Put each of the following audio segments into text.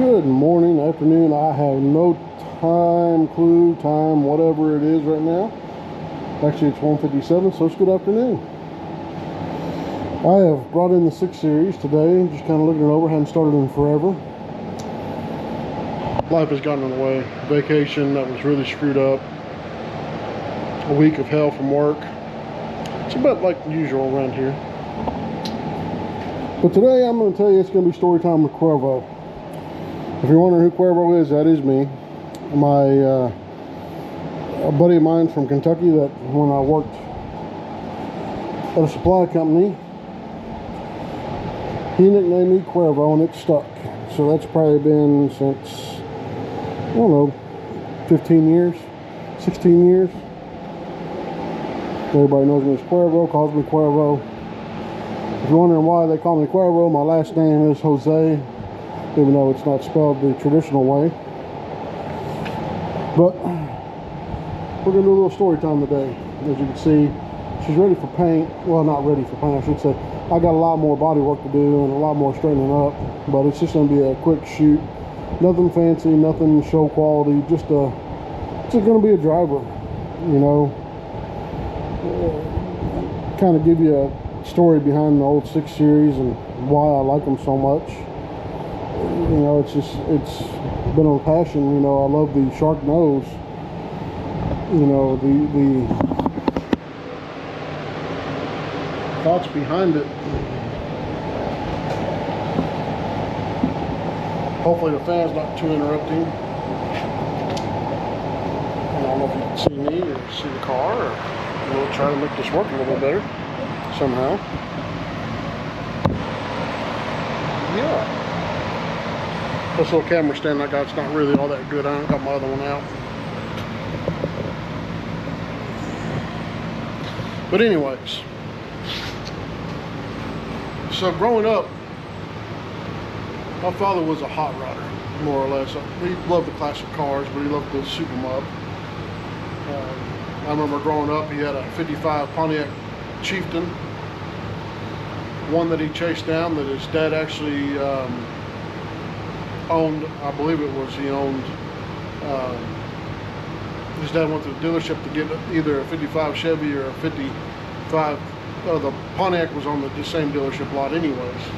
Good morning, afternoon. I have no time, whatever it is right now. Actually, it's 1:57, so it's good afternoon. I have brought in the 6 Series today, just kind of looking it over. Hadn't started in forever. Life has gotten in the way. Vacation that was really screwed up. A week of hell from work. It's about like usual around here. But today I'm going to tell you it's going to be story time with Cuervo. If you're wondering who Cuervo is, that is me. A buddy of mine from Kentucky that when I worked at a supply company, he nicknamed me Cuervo and it stuck. So that's probably been since, I don't know, 15 years, 16 years. Everybody knows me as Cuervo, calls me Cuervo. If you're wondering why they call me Cuervo, my last name is Jose, even though it's not spelled the traditional way. But we're going to do a little story time today. As you can see, she's ready for paint. Well, not ready for paint, I should say. I got a lot more body work to do and a lot more straightening up, but it's just going to be a quick shoot. Nothing fancy, nothing show quality, just going to be a driver, you know. Kind of give you a story behind the old 6 Series and why I like them so much. You know, it's been a passion. You know, I love the shark nose. You know, the thoughts behind it. Hopefully the fan's not too interrupting. I don't know if you can see me or see the car, or we'll try to make this work a little better somehow. Yeah. This little camera stand I got, it's not really all that good. I got my other one out. But anyways, so growing up, my father was a hot rodder, more or less. He loved the classic cars, but he loved to soup them up. I remember growing up, he had a 55 Pontiac Chieftain, one that he chased down that his dad actually owned. I believe it was he owned. His dad went to the dealership to get either a 55 Chevy or a 55. The Pontiac was on the same dealership lot, anyways.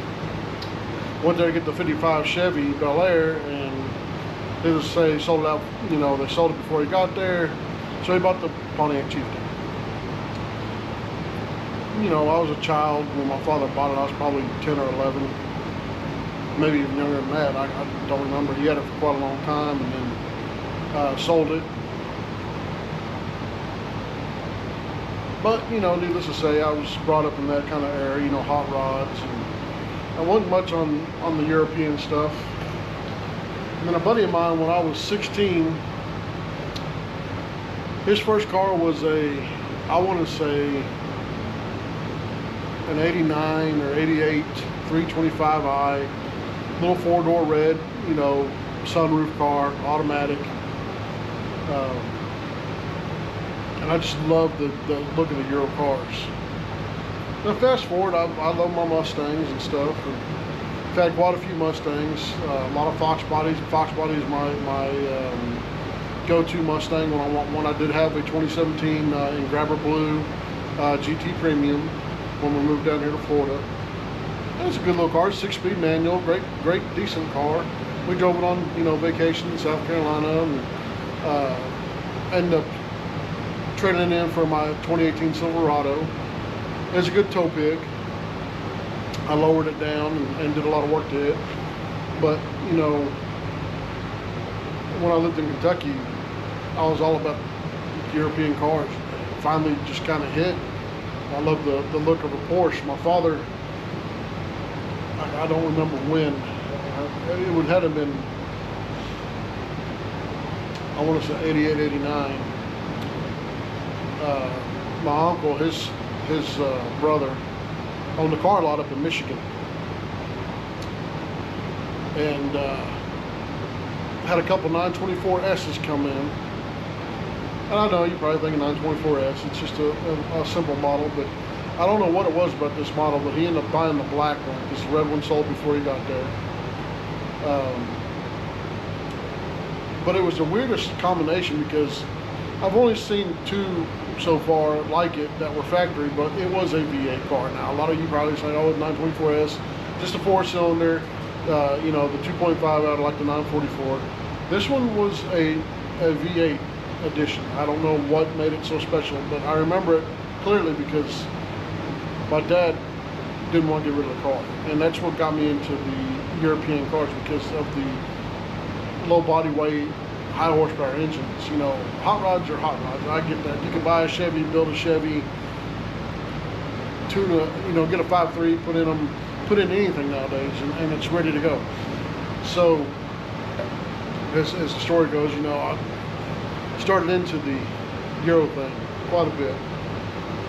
Went there to get the 55 Chevy Bel Air, and they just say sold it out. You know, they sold it before he got there, so he bought the Pontiac Chieftain. You know, I was a child when my father bought it. I was probably 10 or 11. Maybe even younger than that. I don't remember. He had it for quite a long time and then sold it. But, you know, needless to say, I was brought up in that kind of era, you know, hot rods. And I wasn't much on the European stuff. And then a buddy of mine, when I was 16, his first car was I want to say, an 89 or 88 325i. Little 4-door red, you know, sunroof car, automatic. And I just love the look of the Euro cars. Now fast forward, I love my Mustangs and stuff. And I've had quite a few Mustangs, a lot of Fox bodies. Fox body is my go-to Mustang when I want one. I did have a 2017 in Grabber Blue GT Premium when we moved down here to Florida. It's a good little car, 6-speed manual, great, decent car. We drove it on, you know, vacation in South Carolina, and ended up trading it in for my 2018 Silverado. It's a good tow pig. I lowered it down and did a lot of work to it. But, you know, when I lived in Kentucky, I was all about European cars. Finally just kind of hit. I love the look of a Porsche. My father, I don't remember when. It would have been, I want to say 88, 89. My uncle, his brother, owned a car lot up in Michigan. And had a couple 924S's come in. And I know you're probably thinking 924S, it's just a simple model, but I don't know what it was about this model, but he ended up buying the black one because the red one sold before he got there. but it was the weirdest combination because I've only seen two so far like it that were factory, but it was a V8 car. Now, a lot of you probably say, oh, 924S, just a 4-cylinder, you know, the 2.5 out of like the 944. This one was a V8 edition. I don't know what made it so special, but I remember it clearly because my dad didn't want to get rid of the car, and that's what got me into the European cars, because of the low body weight, high horsepower engines. You know, hot rods are hot rods. I get that. You can buy a Chevy, build a Chevy, tune a, you know, get a 5.3, put in anything nowadays, and it's ready to go. So, as the story goes, you know, I started into the Euro thing quite a bit.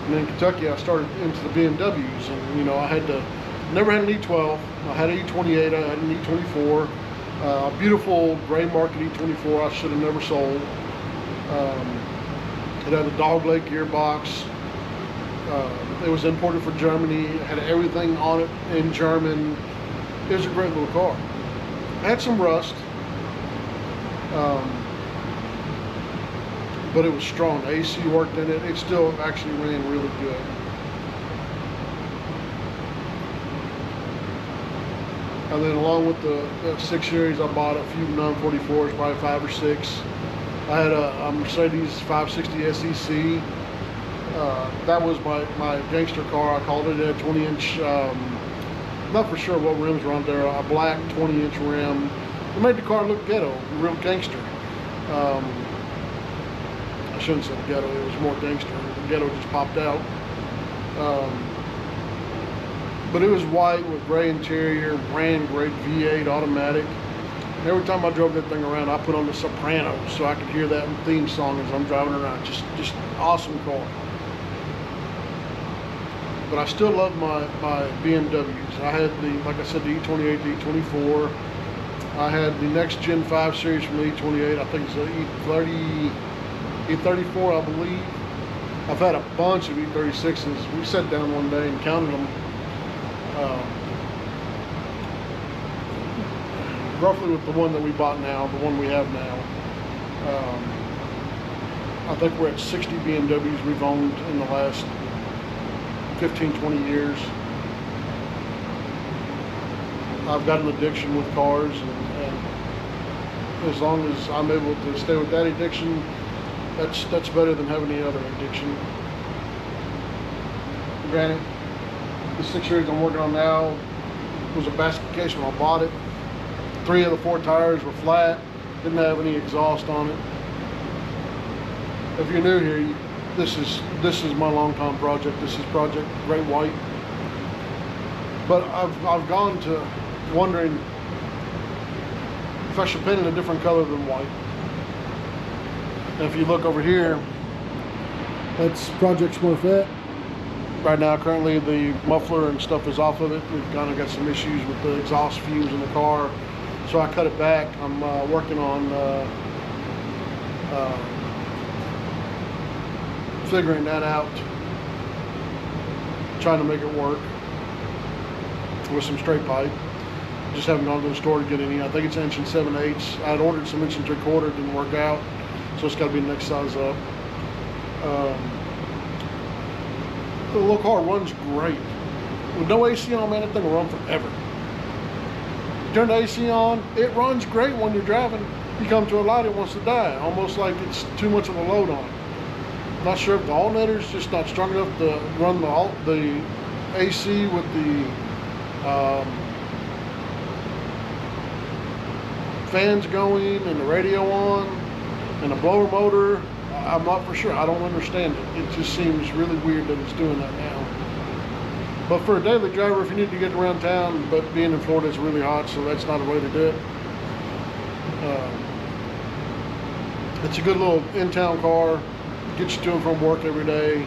And in Kentucky, I started into the BMWs, and you know, I had never had an E12. I had an E28, I had an E24. Beautiful gray market E24 I should have never sold. It had a dogleg gearbox. It was imported from Germany. It had everything on it in German. It was a great little car. It had some rust, but it was strong. The AC worked in it. It still actually ran really good. And then along with the 6 Series, I bought a few 944s, probably 5 or 6. I had a Mercedes 560 SEC. That was my gangster car. I called it a 20-inch, not for sure what rims were on there, a black 20-inch rim. It made the car look ghetto, real gangster. I shouldn't say ghetto, it was more gangster. The ghetto just popped out. But it was white with gray interior, ran great, V8 automatic. Every time I drove that thing around, I put on the Sopranos so I could hear that theme song as I'm driving around. Just awesome car. But I still love my BMWs. I had like I said, the E28, the E24. I had the next Gen 5 series from the E28. I think it's the E34, I believe. I've had a bunch of E36s. We sat down one day and counted them. Roughly with the one that we bought now, the one we have now, I think we're at 60 BMWs we've owned in the last 15, 20 years. I've got an addiction with cars, and as long as I'm able to stay with that addiction, that's better than having any other addiction. Granted, the 6 Series I'm working on now was a basket case when I bought it. 3 of the 4 tires were flat, didn't have any exhaust on it. If you're new here, this is my long-time project. This is Project Great White. But I've gone to wondering if I should paint it a different color than white. And if you look over here, that's Project Smurfette. Right now, currently the muffler and stuff is off of it. We've kind of got some issues with the exhaust fumes in the car, so I cut it back. I'm working on figuring that out, trying to make it work with some straight pipe. Just haven't gone to the store to get any. I think it's 1 7/8". I had ordered some 1 3/4, didn't work out, so it's got to be the next size up. The little car runs great. With no AC on, man, that thing will run forever. Turn the AC on, it runs great when you're driving. You come to a light, it wants to die, almost like it's too much of a load on it. I'm not sure if the alternator's just not strong enough to run the AC with the fans going and the radio on and the blower motor. I'm not for sure. I don't understand it. It just seems really weird that it's doing that now. But for a daily driver, if you need to get around town, but being in Florida, it's really hot, so that's not a way to do it. It's a good little in-town car. Gets you to and from work every day.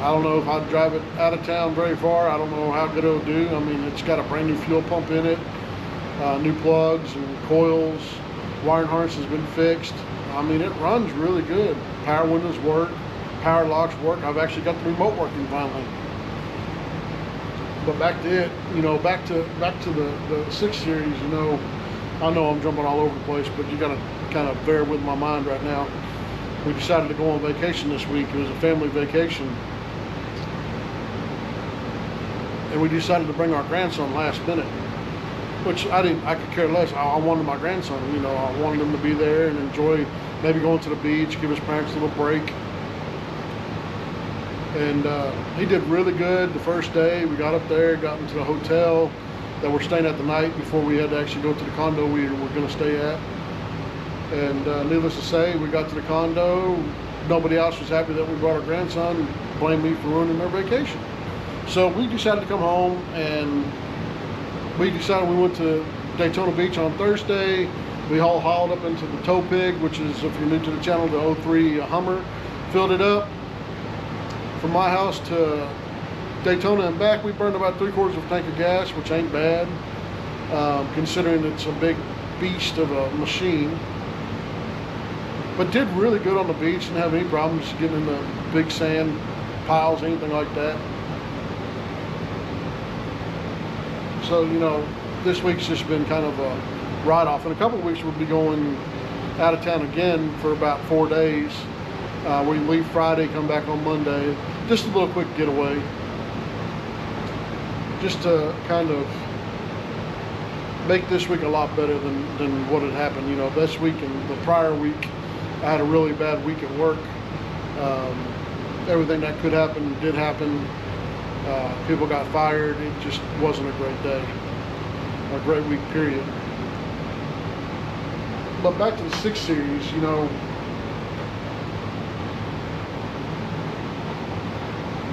I don't know if I'd drive it out of town very far. I don't know how good it'll do. I mean, it's got a brand new fuel pump in it, new plugs and coils. Wiring harness has been fixed. I mean, it runs really good. Power windows work, power locks work. I've actually got the remote working finally. But back to it, you know, back to the 6 Series, you know, I know I'm jumping all over the place, but you gotta kind of bear with my mind right now. We decided to go on vacation this week. It was a family vacation. And we decided to bring our grandson last minute, which I could care less. I wanted my grandson, you know, I wanted him to be there and enjoy maybe going to the beach, give his parents a little break. And he did really good the first day. We got up there, got into the hotel that we're staying at the night before we had to actually go to the condo we were going to stay at. And needless to say, we got to the condo. Nobody else was happy that we brought our grandson, blamed me for ruining their vacation. So we decided to come home, and we decided we went to Daytona Beach on Thursday. We all hauled up into the tow pig, which is, if you're new to the channel, the 03 Hummer. Filled it up. From my house to Daytona and back, we burned about 3/4 of a tank of gas, which ain't bad, considering it's a big beast of a machine. But did really good on the beach, didn't have any problems getting in the big sand piles, anything like that. So, you know, this week's just been kind of a write-off. In a couple of weeks, we'll be going out of town again for about 4 days. We leave Friday, come back on Monday. Just a little quick getaway. Just to kind of make this week a lot better than what had happened. You know, this week and the prior week, I had a really bad week at work. Everything that could happen did happen. People got fired. It just wasn't a great day, a great week, period. But back to the 6 Series, you know,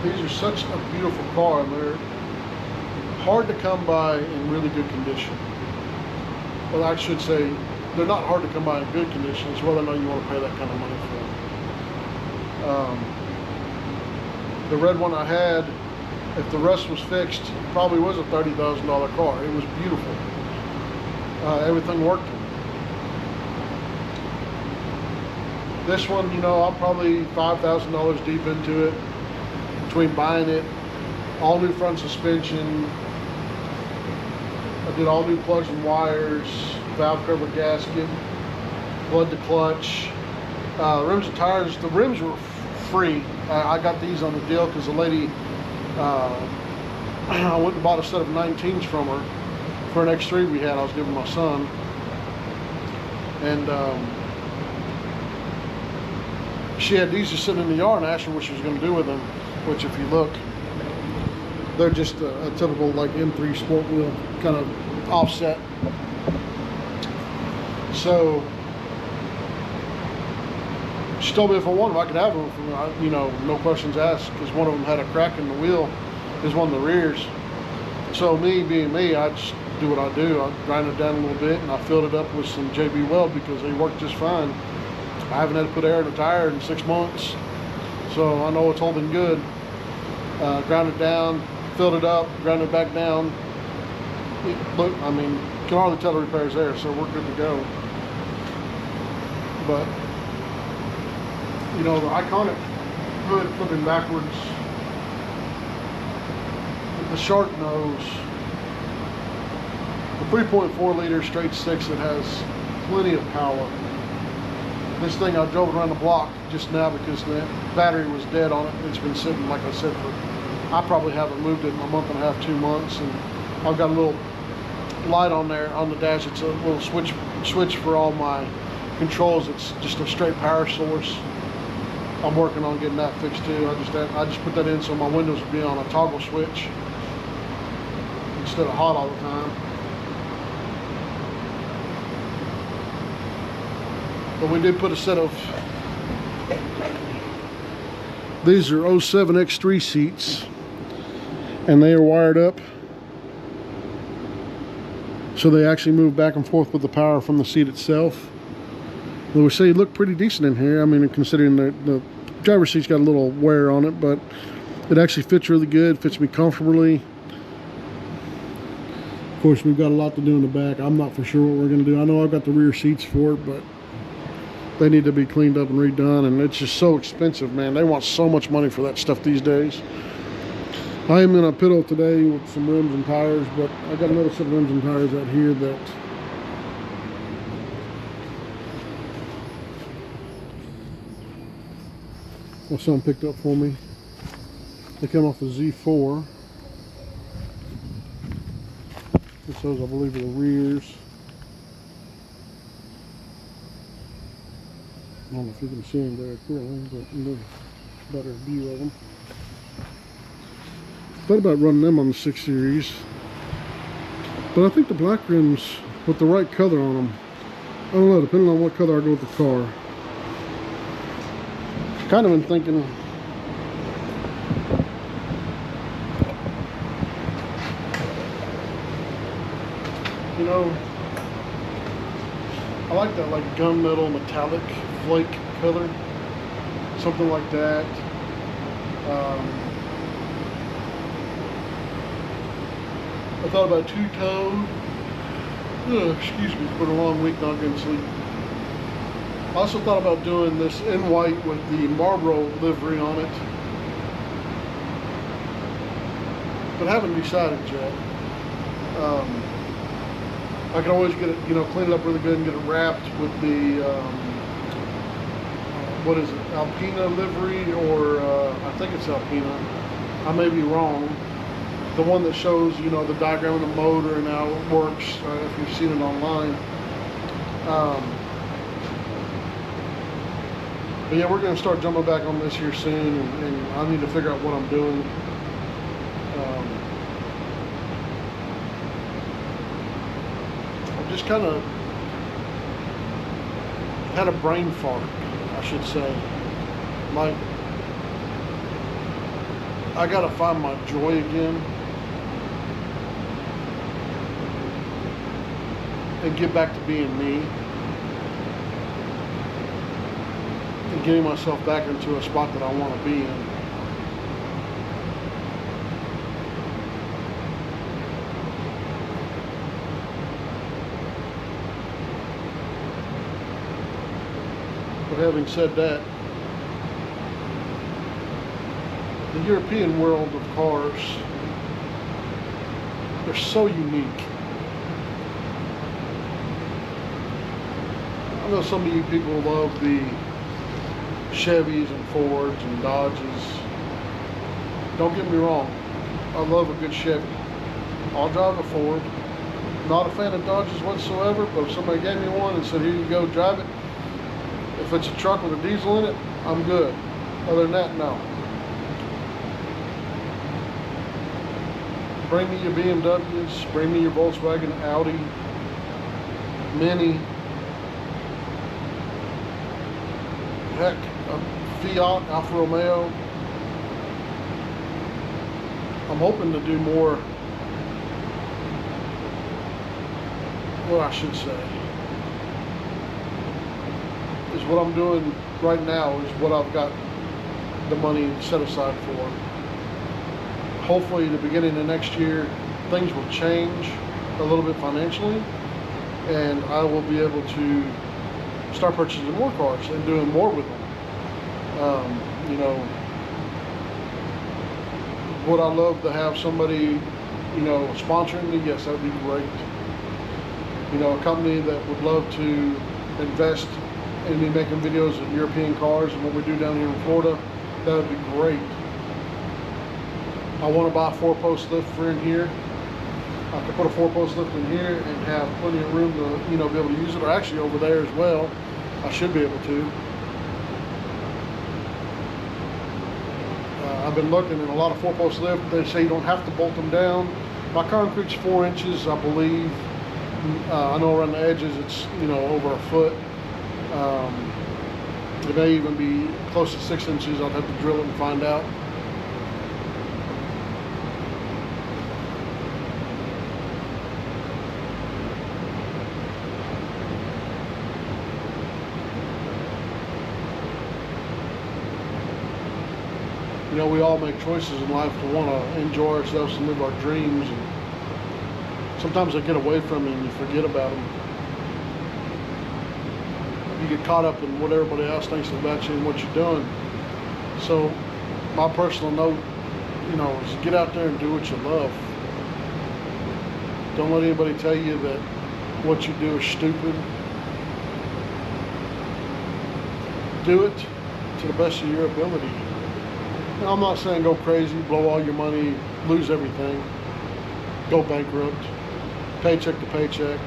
these are such a beautiful car, and they're hard to come by in really good condition. Well, I should say, they're not hard to come by in good condition. It's whether or not you want to pay that kind of money for them. The red one I had, if the rust was fixed, it probably was a $30,000 car. It was beautiful. Everything worked. This one, you know, I'm probably $5,000 deep into it. Between buying it, all new front suspension, I did all new plugs and wires, valve cover gasket, blood to clutch, rims and tires. The rims were free. I got these on the deal because the lady, I went and bought a set of 19s from her for an X3 we had. I was giving my son, and she had these just sitting in the yard, and I asked her what she was going to do with them. Which, if you look, they're just a typical like M3 sport wheel kind of offset. So she told me if I wanted them, I could have them. You know, no questions asked, because one of them had a crack in the wheel. Is one of the rears. So me being me, I just do what I do. I grind it down a little bit, and I filled it up with some JB Weld because they work just fine. I haven't had to put air in the tire in 6 months. So I know it's holding good. Ground it down, filled it up, ground it back down. Look, I mean, you can hardly tell the repair's there, so we're good to go. But, you know, the iconic hood flipping backwards, the shark nose, the 3.4 liter straight 6 that has plenty of power. This thing, I drove around the block just now because the battery was dead on it. It's been sitting, like I said, I probably haven't moved it in a month and a half, 2 months. And I've got a little light on there on the dash. It's a little switch for all my controls. It's just a straight power source. I'm working on getting that fixed too. I just put that in so my windows will be on a toggle switch instead of hot all the time. But we did put a set of, these are 07 X3 seats, and they are wired up so they actually move back and forth with the power from the seat itself. Though we say it looked pretty decent in here. I mean, considering the driver's seat's got a little wear on it, but it actually fits really good, fits me comfortably. Of course, we've got a lot to do in the back. I'm not for sure what we're going to do. I know I've got the rear seats for it, but they need to be cleaned up and redone, and it's just so expensive, man. They want so much money for that stuff these days. I am in a piddle today with some rims and tires, but I got another set of rims and tires out here that my son picked up for me. They come off the Z4. This those, I believe, are the rears. I don't know if you can see them very clearly, but a little better view of them. Thought about running them on the 6 Series, but I think the black rims with the right color on them, I don't know, depending on what color I go with the car. Kind of been thinking, you know, I like that like gunmetal metallic flake color, something like that. I thought about two-tone. Excuse me, for a long week not getting sleep. I also thought about doing this in white with the Marlboro livery on it, but haven't decided yet. I can always get it, you know, clean it up really good and get it wrapped with the what is it, Alpina livery, or I think it's Alpina. I may be wrong. The one that shows, you know, the diagram of the motor and how it works, if you've seen it online. But yeah, we're going to start jumping back on this here soon, and I need to figure out what I'm doing. I just kind of had a brain fart, I should say. Like, I got to find my joy again and get back to being me and getting myself back into a spot that I want to be in. But having said that, the European world of cars, they're so unique. I know some of you people love the Chevys and Fords and Dodges. Don't get me wrong, I love a good Chevy. I'll drive a Ford. Not a fan of Dodges whatsoever, but if somebody gave me one and said, here you go, drive it. If it's a truck with a diesel in it, I'm good. Other than that, no. Bring me your BMWs, bring me your Volkswagen, Audi, Mini, heck, a Fiat, Alfa Romeo. I'm hoping to do more, what I should say, is what I'm doing right now is what I've got the money set aside for. Hopefully the beginning of next year things will change a little bit financially, and I will be able to start purchasing more cars and doing more with them. You know, would I love to have somebody, you know, sponsoring me? Yes, that would be great. You know, a company that would love to invest in me making videos of European cars and what we do down here in Florida, that would be great. I want to buy a 4-post lift for in here. I could put a 4-post lift in here and have plenty of room to, you know, be able to use it, or actually over there as well. I should be able to. I've been looking at a lot of 4-post lift. They say you don't have to bolt them down. My concrete's 4 inches, I believe. I know around the edges it's, you know, over a foot. It may even be close to 6 inches. I'll have to drill it and find out. You know, we all make choices in life to want to enjoy ourselves and live our dreams, and sometimes they get away from you and you forget about them. You get caught up in what everybody else thinks about you and what you're doing. So my personal note, you know, is get out there and do what you love. Don't let anybody tell you that what you do is stupid. Do it to the best of your ability. And I'm not saying go crazy, blow all your money, lose everything, go bankrupt, paycheck to paycheck.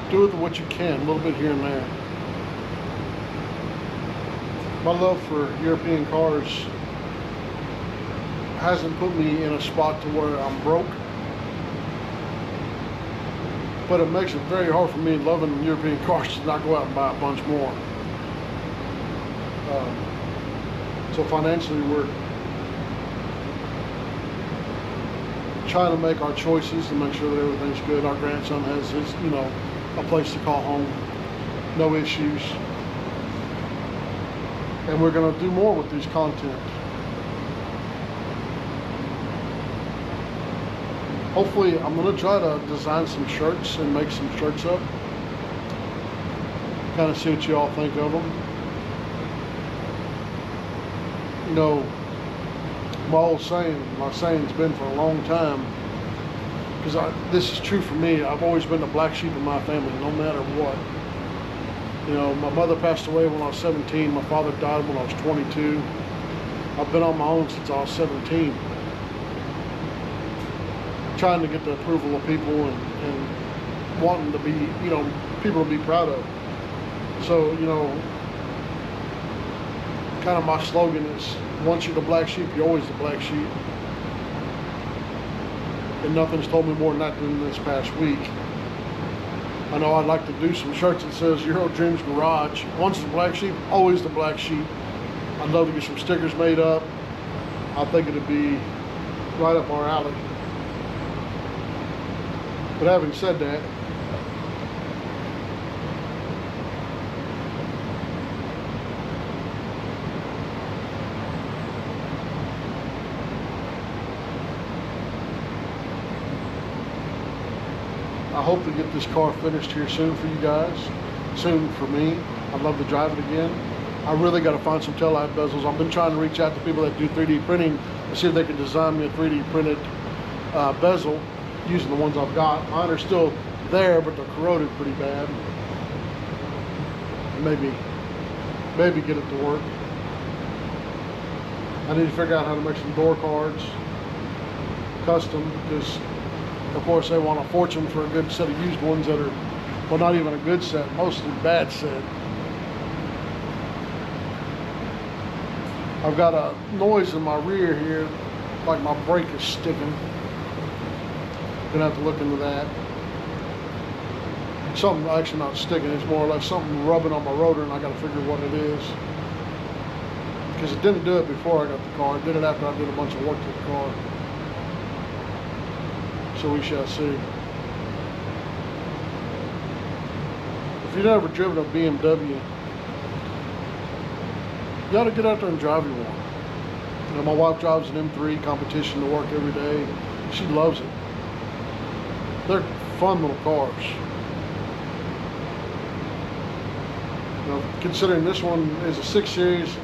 Do with what you can, a little bit here and there. My love for European cars hasn't put me in a spot to where I'm broke, but it makes it very hard for me loving European cars to not go out and buy a bunch more. So financially, we're trying to make our choices to make sure that everything's good. Our grandson has his, a place to call home, no issues. And we're going to do more with these content. Hopefully, I'm going to try to design some shirts and make some shirts up. Kind of see what you all think of them. My saying's been for a long time, because this is true for me. I've always been the black sheep of my family, no matter what. My mother passed away when I was 17. My father died when I was 22. I've been on my own since I was 17. Trying to get the approval of people and wanting to be, people to be proud of. So, kind of my slogan is, once you're the black sheep, you're always the black sheep. And nothing's told me more than that than this past week. I know I'd like to do some shirts that says Euro Dreams Garage. Once the black sheep, always the black sheep. I'd love to get some stickers made up. I think it'd be right up our alley. But having said that, I hope to get this car finished here soon for you guys, soon for me. I'd love to drive it again. I really got to find some taillight bezels. I've been trying to reach out to people that do 3D printing and see if they can design me a 3D printed bezel using the ones I've got. Mine are still there, but they're corroded pretty bad. Maybe get it to work. I need to figure out how to make some door cards custom, because of course they want a fortune for a good set of used ones that are, well, not even a good set, mostly bad set. I've got a noise in my rear here, like my brake is sticking. Gonna have to look into that. Something actually not sticking, it's more or less something rubbing on my rotor, and I gotta figure what it is. Because it didn't do it before I got the car, it did it after I did a bunch of work to the car. So we shall see. If you've never driven a BMW, you gotta get out there and drive your one. My wife drives an M3 competition to work every day. She loves it. They're fun little cars. Considering this one is a 6 Series,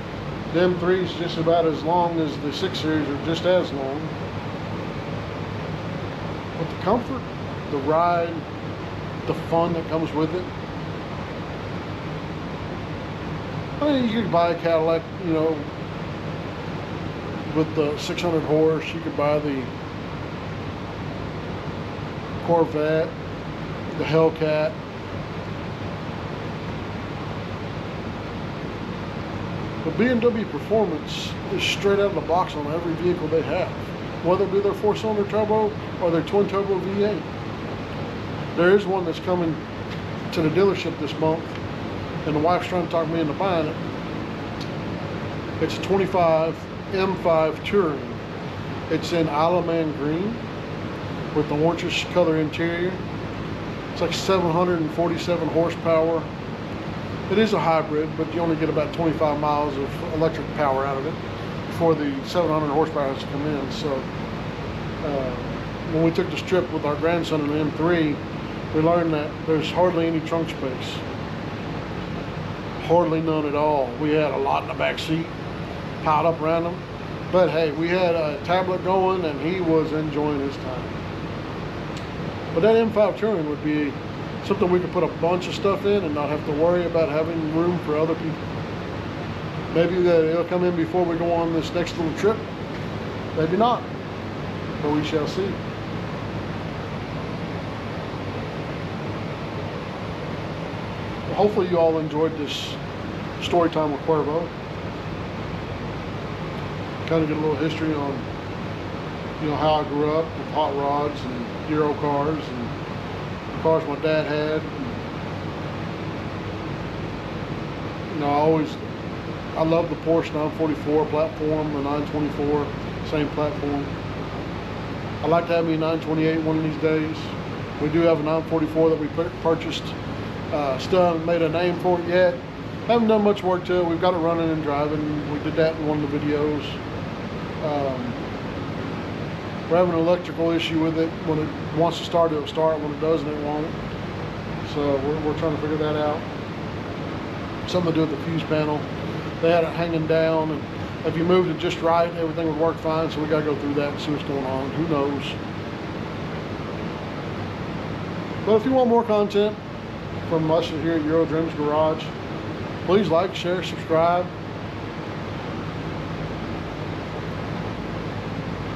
the M3 is just about as long as the 6 Series, or just as long. But the comfort, the ride, the fun that comes with it. I mean, you could buy a Cadillac, with the 600 horse. You could buy the Corvette, the Hellcat. The BMW performance is straight out of the box on every vehicle they have, whether it be their 4-cylinder turbo or their twin turbo V8. There is one that's coming to the dealership this month, and the wife's trying to talk me into buying it. It's a 25 M5 Touring. It's in Isle of Man green with the orange color interior. It's like 747 horsepower. It is a hybrid, but you only get about 25 miles of electric power out of it before the 700 horsepower has to come in. So when we took this trip with our grandson in the M3, we learned that there's hardly any trunk space. Hardly none at all. We had a lot in the back seat piled up around him. But hey, we had a tablet going and he was enjoying his time. But that M5 Touring would be something we could put a bunch of stuff in and not have to worry about having room for other people. Maybe that it'll come in before we go on this next little trip. Maybe not, but we shall see. Hopefully you all enjoyed this story time with Cuervo. Kind of get a little history on, how I grew up with hot rods and Euro cars and the cars my dad had. I love the Porsche 944 platform, the 924, same platform. I'd like to have me a 928 one of these days. We do have a 944 that we purchased. Still haven't made a name for it yet. Haven't done much work to it. We've got it running and driving. We did that in one of the videos. We're having an electrical issue with it. When it wants to start, it'll start. When it doesn't, it won't. So we're trying to figure that out. Something to do with the fuse panel. They had it hanging down, and if you moved it just right, everything would work fine. So we got to go through that and see what's going on. Who knows? But if you want more content from us here at Euro Dreams Garage, please like, share, subscribe.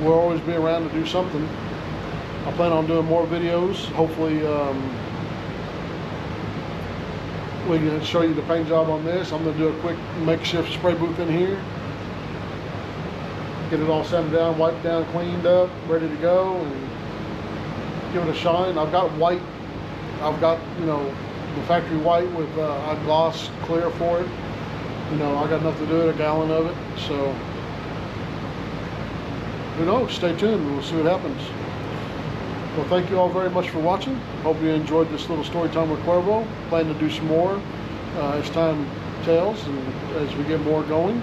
We'll always be around to do something. I plan on doing more videos. Hopefully we can show you the paint job on this. I'm going to do a quick makeshift spray booth in here. Get it all sanded down, wiped down, cleaned up, ready to go, and give it a shine. I've got white. I've got, the factory white with a gloss clear for it. I got enough to do it, a gallon of it. So, who knows? Stay tuned. We'll see what happens. Well, thank you all very much for watching. Hope you enjoyed this little story time with Cuervo. Plan to do some more as time tells and as we get more going.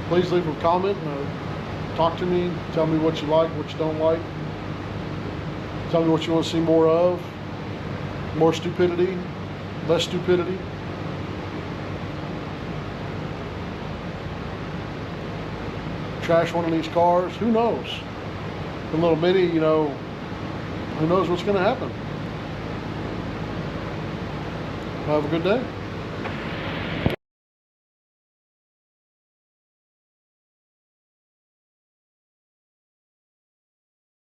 Please leave a comment and talk to me. Tell me what you like, what you don't like. Tell me what you want to see more of. More stupidity, less stupidity. Trash one of these cars. Who knows? The little mini, who knows what's going to happen. Have a good day.